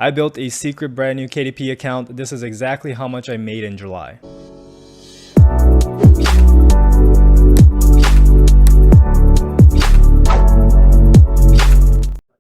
I built a secret brand new KDP account. This is exactly how much I made in July.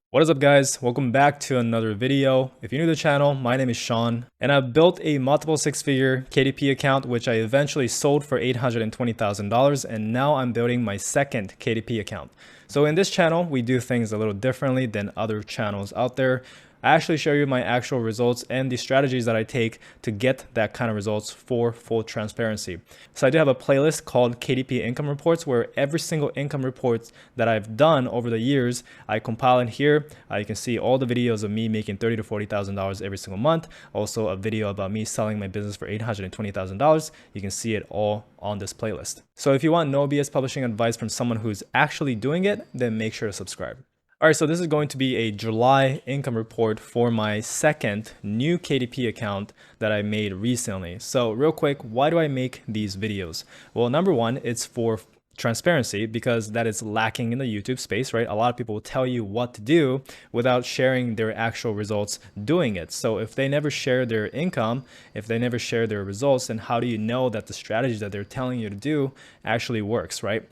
What is up, guys? Welcome back to another video. If you're new to the channel, my name is Sean, and I've built a multiple six-figure KDP account, which I eventually sold for $820,000, and now I'm building my second KDP account. So in this channel, we do things a little differently than other channels out there. I actually show you my actual results and the strategies that I take to get that kind of results for full transparency. So I do have a playlist called KDP Income Reports, where every single income report that I've done over the years, I compile in here. You can see all the videos of me making $30,000 to $40,000 every single month. Also a video about me selling my business for $820,000. You can see it all on this playlist. So if you want no BS publishing advice from someone who's actually doing it, then make sure to subscribe. All right, so this is going to be a July income report for my second new KDP account that I made recently. So real quick, why do I make these videos? Well, number one, it's for transparency, because that is lacking in the YouTube space, right? A lot of people will tell you what to do without sharing their actual results doing it. So if they never share their income, if they never share their results, then how do you know that the strategy that they're telling you to do actually works, right?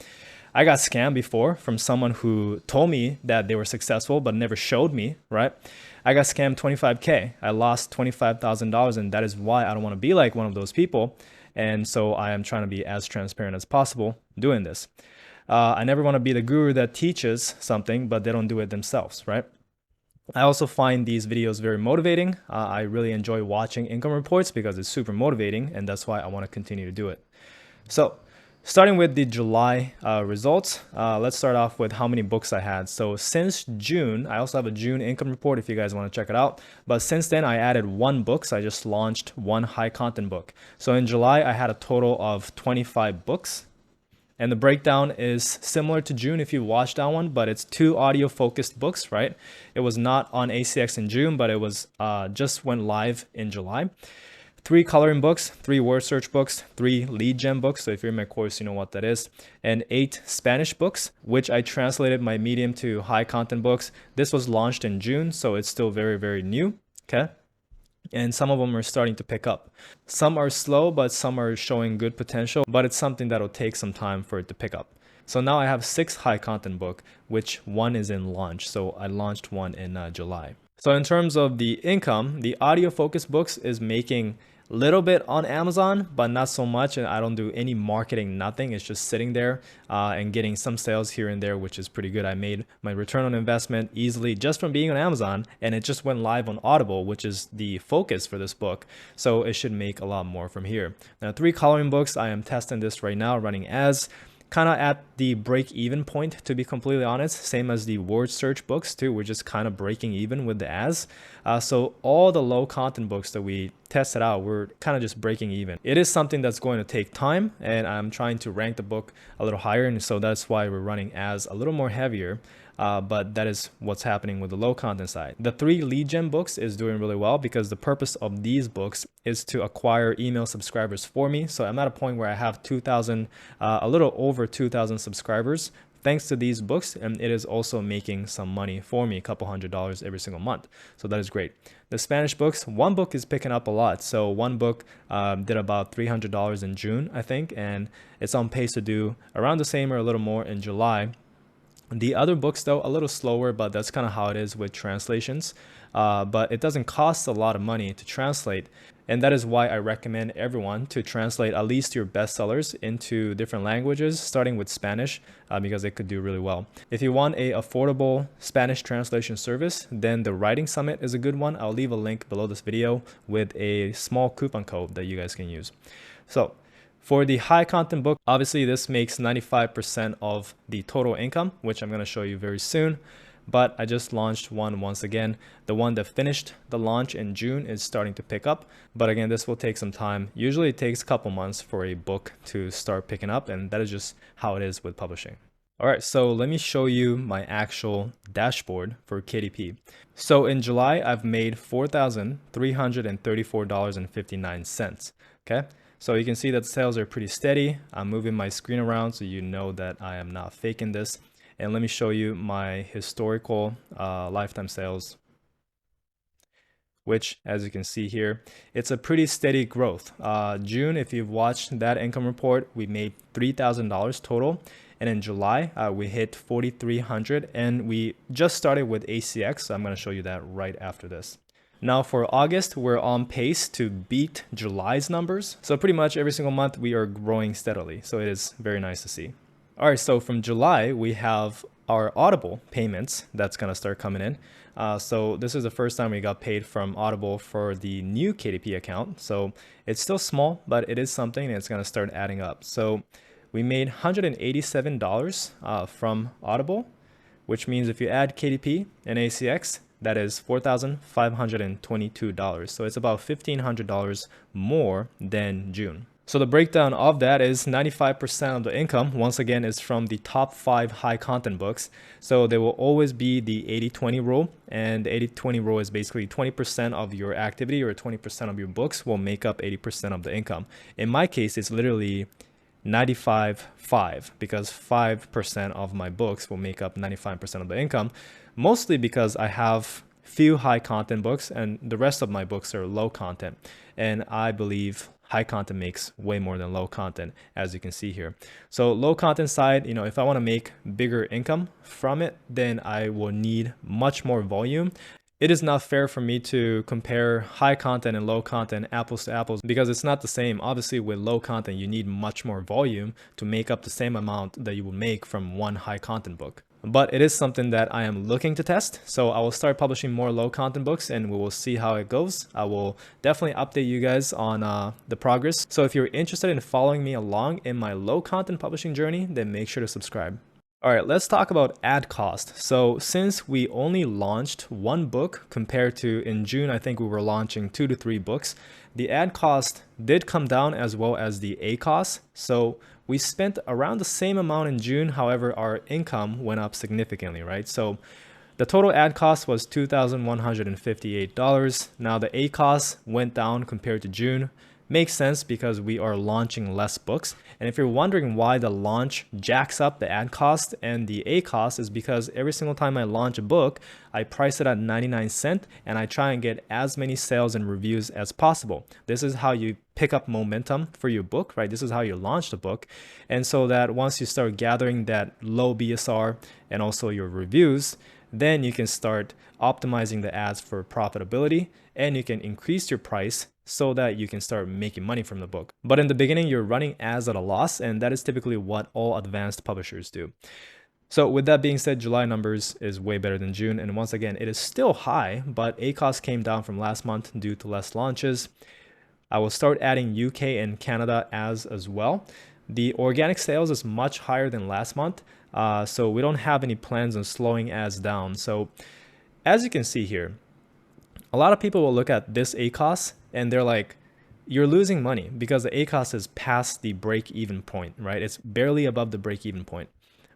I got scammed before from someone who told me that they were successful but never showed me, right? I got scammed 25K. I lost $25,000, and that is why I don't want to be like one of those people. And so I am trying to be as transparent as possible doing this. I never want to be the guru that teaches something, but they don't do it themselves, right? I also find these videos very motivating. I really enjoy watching income reports because it's super motivating, and that's why I want to continue to do it. So starting with the July results, let's start off with how many books I had. So since June, I also have a June income report if you guys want to check it out. But since then, I added one book. So I just launched one high content book. So in July, I had a total of 25 books. And the breakdown is similar to June if you watched that one, but it's 2 audio focused books, right? It was not on ACX in June, but it was just went live in July. 3 coloring books, 3 word search books, 3 lead gen books. So if you're in my course, you know what that is. And 8 Spanish books, which I translated my medium to high content books. This was launched in June, so it's still very, very new. Okay. And some of them are starting to pick up. Some are slow, but some are showing good potential, but it's something that'll take some time for it to pick up. So now I have 6 high content book, which one is in launch. So I launched one in July. So in terms of the income, the audio focused books is making a little bit on Amazon, but not so much. And I don't do any marketing, nothing. It's just sitting there and getting some sales here and there, which is pretty good. I made my return on investment easily just from being on Amazon, and it just went live on Audible, which is the focus for this book. So it should make a lot more from here. Now, 3 coloring books, I am testing this right now, running ads. Kind of at the break-even point, to be completely honest. Same as the word search books too. We're just kind of breaking even with the ads. So all the low content books that we tested out, we're kind of just breaking even. It is something that's going to take time, and I'm trying to rank the book a little higher, and so that's why we're running ads a little more heavier. But that is what's happening with the low content side. The 3 lead gen books is doing really well because the purpose of these books is to acquire email subscribers for me. So I'm at a point where I have 2,000, a little over 2,000 subscribers thanks to these books, and it is also making some money for me, a couple $100 every single month. So that is great. The Spanish books, one book is picking up a lot. So one book did about $300 in June, I think, and it's on pace to do around the same or a little more in July. The other books, though, a little slower, but that's kind of how it is with translations. But it doesn't cost a lot of money to translate. And that is why I recommend everyone to translate at least your bestsellers into different languages, starting with Spanish, because it could do really well. If you want an affordable Spanish translation service, then the Writing Summit is a good one. I'll leave a link below this video with a small coupon code that you guys can use. So for the high content book, obviously this makes 95% of the total income, which I'm going to show you very soon. But I just launched one once again. The one that finished the launch in June is starting to pick up. But again, this will take some time. Usually it takes a couple months for a book to start picking up, and that is just how it is with publishing. All right, so let me show you my actual dashboard for KDP. So in July, I've made $4,334.59. Okay. So you can see that sales are pretty steady. I'm moving my screen around so you know that I am not faking this. And let me show you my historical lifetime sales, which as you can see here, it's a pretty steady growth. June, if you've watched that income report, we made $3,000 total. And in July, we hit 4,300, and we just started with ACX. So I'm going to show you that right after this. Now for August, we're on pace to beat July's numbers. So pretty much every single month we are growing steadily. So it is very nice to see. All right, so from July, we have our Audible payments that's going to start coming in. So this is the first time we got paid from Audible for the new KDP account. So it's still small, but it is something, and it's going to start adding up. So we made $187 from Audible, which means if you add KDP and ACX, that is $4,522. So it's about $1,500 more than June. So the breakdown of that is 95% of the income, once again, is from the top 5 high content books. So there will always be the 80-20 rule, and the 80-20 rule is basically 20% of your activity or 20% of your books will make up 80% of the income. In my case, it's literally 95-5, because 5% of my books will make up 95% of the income, mostly because I have few high content books and the rest of my books are low content. And I believe high content makes way more than low content, as you can see here. So low content side, if I want to make bigger income from it, then I will need much more volume. It is not fair for me to compare high content and low content apples to apples, because it's not the same. Obviously, with low content, you need much more volume to make up the same amount that you would make from one high content book. But it is something that I am looking to test. So I will start publishing more low content books and we will see how it goes. I will definitely update you guys on the progress. So if you're interested in following me along in my low content publishing journey, then make sure to subscribe. All right, let's talk about ad cost. So since we only launched one book compared to in June, I think we were launching 2 to 3 books, the ad cost did come down as well as the A cost. So we spent around the same amount in June. However, our income went up significantly, right? So the total ad cost was $2,158. Now the A cost went down compared to June. Makes sense because we are launching less books. And if you're wondering why the launch jacks up the ad cost and the A cost, is because every single time I launch a book, I price it at 99 cents and I try and get as many sales and reviews as possible. This is how you pick up momentum for your book, right? This is how you launch the book. And so that once you start gathering that low BSR and also your reviews, then you can start optimizing the ads for profitability and you can increase your price so that you can start making money from the book. But in the beginning, you're running ads at a loss, and that is typically what all advanced publishers do. So with that being said, July numbers is way better than June. And once again, it is still high, but A cost came down from last month due to less launches. I will start adding UK and Canada ads as well. The organic sales is much higher than last month. So we don't have any plans on slowing ads down. So as you can see here, a lot of people will look at this A cost and they're like, you're losing money because the A cost is past the break-even point, right? It's barely above the break-even point.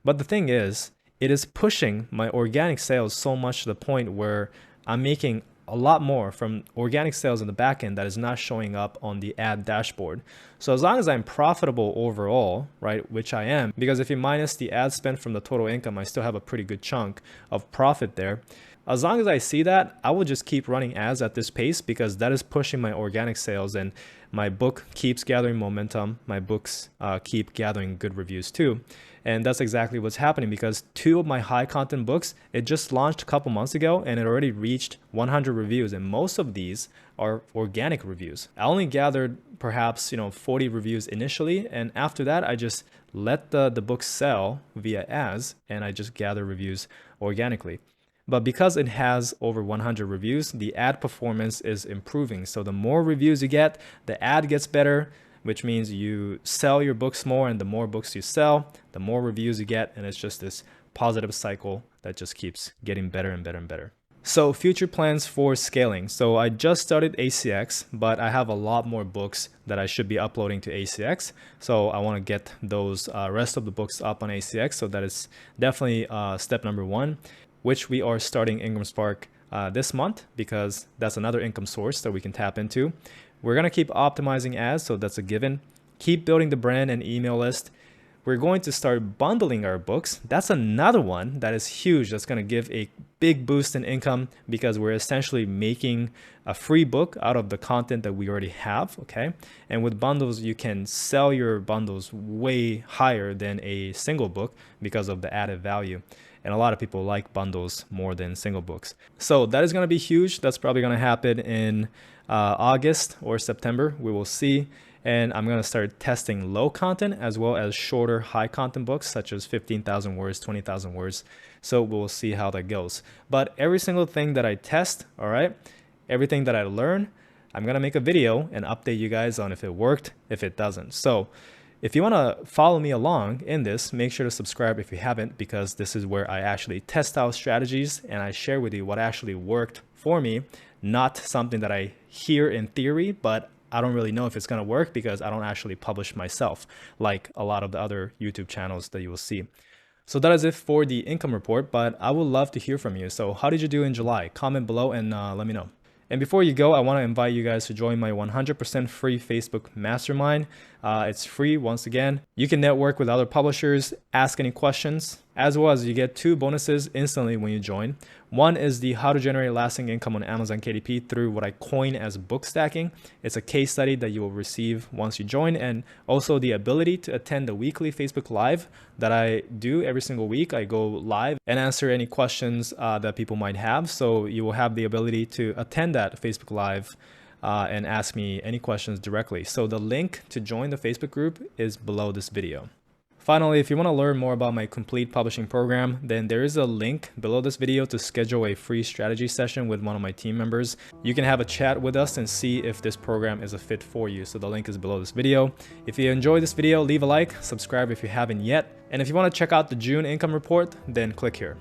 But the thing is, it is pushing my organic sales so much to the point where I'm making a lot more from organic sales in the back end that is not showing up on the ad dashboard. So as long as I'm profitable overall, right, which I am, because if you minus the ad spend from the total income, I still have a pretty good chunk of profit there. As long as I see that, I will just keep running ads at this pace because that is pushing my organic sales and my book keeps gathering momentum. My books keep gathering good reviews too. And that's exactly what's happening because 2 of my high content books, it just launched a couple months ago and it already reached 100 reviews. And most of these are organic reviews. I only gathered perhaps 40 reviews initially. And after that, I just let the book sell via ads and I just gather reviews organically. But because it has over 100 reviews, the ad performance is improving. So the more reviews you get, the ad gets better, which means you sell your books more, and the more books you sell, the more reviews you get. And it's just this positive cycle that just keeps getting better and better and better. So future plans for scaling. So I just started ACX, but I have a lot more books that I should be uploading to ACX. So I want to get those rest of the books up on ACX. So that is definitely step number 1. Which we are starting Ingram Spark this month because that's another income source that we can tap into. We're going to keep optimizing ads, so that's a given. Keep building the brand and email list. we're going to start bundling our books. That's another one that is huge. That's going to give a big boost in income because we're essentially making a free book out of the content that we already have, okay? And with bundles, you can sell your bundles way higher than a single book because of the added value. And a lot of people like bundles more than single books. So that is going to be huge. That's probably going to happen in August or September. We will see. And I'm going to start testing low content as well as shorter high content books such as 15,000 words, 20,000 words. So we'll see how that goes. But every single thing that I test, all right, everything that I learn, I'm going to make a video and update you guys on if it worked, if it doesn't. So if you want to follow me along in this, make sure to subscribe if you haven't, because this is where I actually test out strategies and I share with you what actually worked for me, not something that I hear in theory, but I don't really know if it's going to work because I don't actually publish myself like a lot of the other YouTube channels that you will see. So that is it for the income report, but I would love to hear from you. So how did you do in July? Comment below and let me know. And before you go, I want to invite you guys to join my 100% free Facebook mastermind. It's free once again. You can network with other publishers, ask any questions, as well as you get 2 bonuses instantly when you join. One is the how to generate lasting income on Amazon KDP through what I coin as book stacking. It's a case study that you will receive once you join, and also the ability to attend the weekly Facebook Live that I do every single week. I go live and answer any questions that people might have. So you will have the ability to attend that Facebook Live and ask me any questions directly. So the link to join the Facebook group is below this video. Finally, if you want to learn more about my complete publishing program, then there is a link below this video to schedule a free strategy session with one of my team members. You can have a chat with us and see if this program is a fit for you. So the link is below this video. If you enjoyed this video, leave a like, subscribe if you haven't yet. And if you want to check out the June income report, then click here.